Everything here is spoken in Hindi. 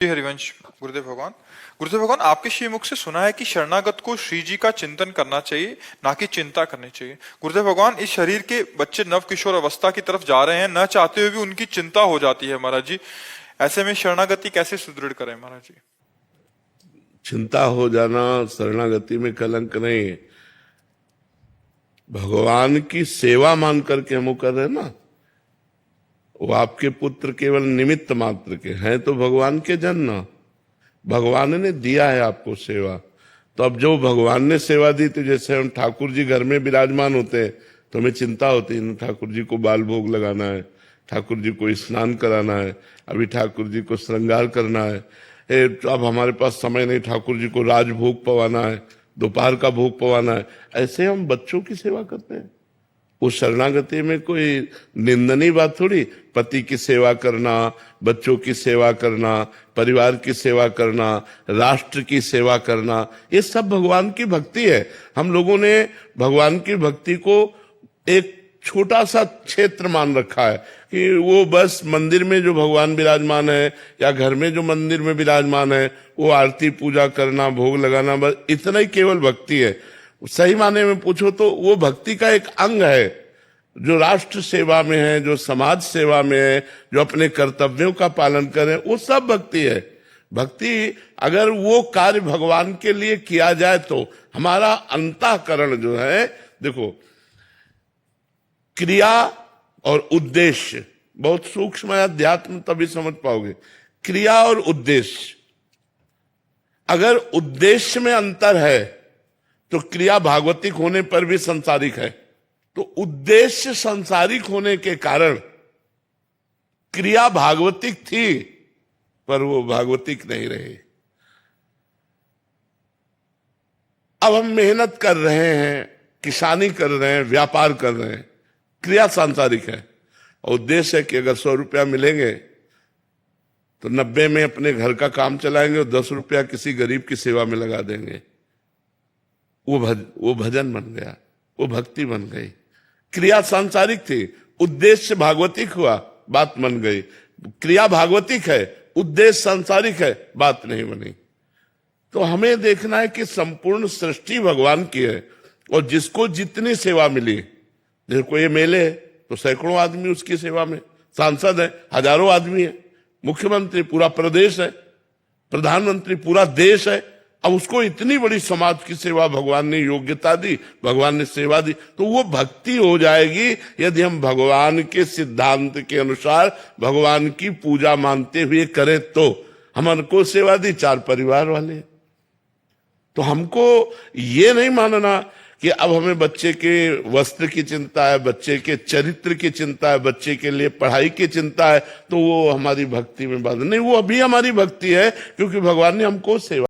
जी हरिवंश। गुरुदेव भगवान, आपके श्रीमुख से सुना है कि शरणागत को श्री जी का चिंतन करना चाहिए, ना कि चिंता करनी चाहिए। गुरुदेव भगवान, इस शरीर के बच्चे नव किशोर अवस्था की तरफ जा रहे हैं, न चाहते हुए भी उनकी चिंता हो जाती है महाराज जी। ऐसे में शरणागति कैसे सुदृढ़ करें महाराज जी? चिंता हो जाना शरणागति में कलंक नहीं है। भगवान की सेवा मान करके हम वो कर रहे हैं ना। वो आपके पुत्र केवल निमित्त मात्र के हैं, तो भगवान के जन ना। भगवान ने दिया है आपको सेवा, तो अब जो भगवान ने सेवा दी, तो जैसे हम ठाकुर जी घर में विराजमान होते हैं तो हमें चिंता होती है, ठाकुर जी को बाल भोग लगाना है, ठाकुर जी को स्नान कराना है, अभी ठाकुर जी को श्रृंगार करना है, अब हमारे पास समय नहीं, ठाकुर जी को राजभोग पवाना है, दोपहर का भोग पवाना है। ऐसे हम बच्चों की सेवा करते हैं। उस शरणागति में कोई निंदनीय बात थोड़ी। पति की सेवा करना, बच्चों की सेवा करना, परिवार की सेवा करना, राष्ट्र की सेवा करना, ये सब भगवान की भक्ति है। हम लोगों ने भगवान की भक्ति को एक छोटा सा क्षेत्र मान रखा है कि वो बस मंदिर में जो भगवान विराजमान है या घर में जो मंदिर में विराजमान है वो आरती पूजा करना, भोग लगाना, बस इतना ही केवल भक्ति है। सही माने में पूछो तो वो भक्ति का एक अंग है, जो राष्ट्र सेवा में है, जो समाज सेवा में है, जो अपने कर्तव्यों का पालन करे, वो सब भक्ति है। भक्ति अगर वो कार्य भगवान के लिए किया जाए तो हमारा अंतःकरण जो है, देखो, क्रिया और उद्देश्य बहुत सूक्ष्म है, अध्यात्म तभी समझ पाओगे। क्रिया और उद्देश्य, अगर उद्देश्य में अंतर है तो क्रिया भागवतिक होने पर भी संसारिक है। तो उद्देश्य संसारिक होने के कारण क्रिया भागवतिक थी, पर वो भागवतिक नहीं रही। अब हम मेहनत कर रहे हैं, किसानी कर रहे हैं, व्यापार कर रहे हैं, क्रिया सांसारिक है। और उद्देश्य है कि अगर 100 रुपया मिलेंगे तो 90 में अपने घर का काम चलाएंगे और 10 रुपया किसी गरीब की सेवा में लगा देंगे। वो भजन बन गया, वो भक्ति बन गई। क्रिया सांसारिक थी, उद्देश्य भागवतिक हुआ, बात बन गई। क्रिया भागवतिक है, उद्देश्य सांसारिक है, बात नहीं बनी। तो हमें देखना है कि संपूर्ण सृष्टि भगवान की है और जिसको जितनी सेवा मिली, देखो ये मेले है तो सैकड़ों आदमी उसकी सेवा में, सांसद है हजारों आदमी है, मुख्यमंत्री पूरा प्रदेश है, प्रधानमंत्री पूरा देश है। अब उसको इतनी बड़ी समाज की सेवा भगवान ने योग्यता दी, भगवान ने सेवा दी, तो वो भक्ति हो जाएगी यदि हम भगवान के सिद्धांत के अनुसार भगवान की पूजा मानते हुए करें। तो हमको सेवा दी 4 परिवार वाले। तो हमको ये नहीं मानना कि अब हमें बच्चे के वस्त्र की चिंता है, बच्चे के चरित्र की चिंता है, बच्चे के लिए पढ़ाई की चिंता है, तो वो हमारी भक्ति में बात नहीं। वो अभी हमारी भक्ति है क्योंकि भगवान ने हमको सेवा